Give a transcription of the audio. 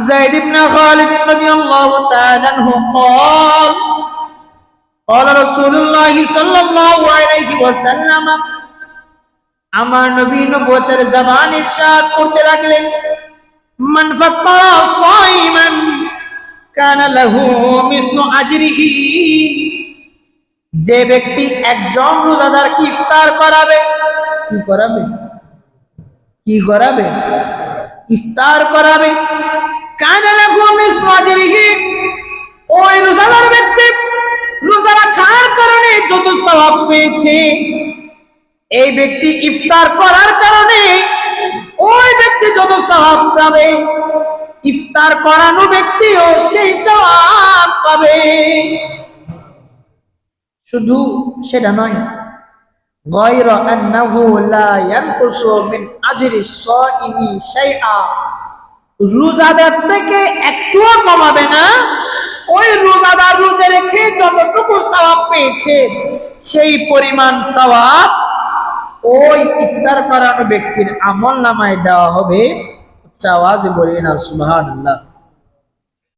زيد بن خالد رضي الله تعالى عنه قال قال رسول الله صلى الله عليه وسلم আমার নবী নবুয়তের জবান ইরশাদ করতে লাগলেন মান ফাত্তারা সাইমান কানা লাহু মিসলু আজরিহি যে ব্যক্তি একজন রোজাদারকে ইফতার করাবে ইফতার করাবে কানা লাহু মিসলু আজরিহি ওই রোজাদার ব্যক্তি রোজা রাখার কারণে যত সওয়াব পেয়েছে এই ব্যক্তি ইফতার করার কারণে ওই ব্যক্তি যত সওয়াব পাবে ইফতার করানো ব্যক্তিও সেই সওয়াব পাবে। শুধু সেটা নয় গায়রা আন্নাহু লা ইয়ানকুসু মিন আজরি সাইমি শাইআ রোজাদার থেকে একটুও কমাবে না। ওই রোজাদার রোজা রেখে যতটুকু সওয়াব পেয়েছে সেই পরিমাণ সওয়াব ওই ইফতার করানো ব্যক্তির আমলনামায় দেওয়া হবে। আওয়াজে বলি না সুবহানাল্লাহ।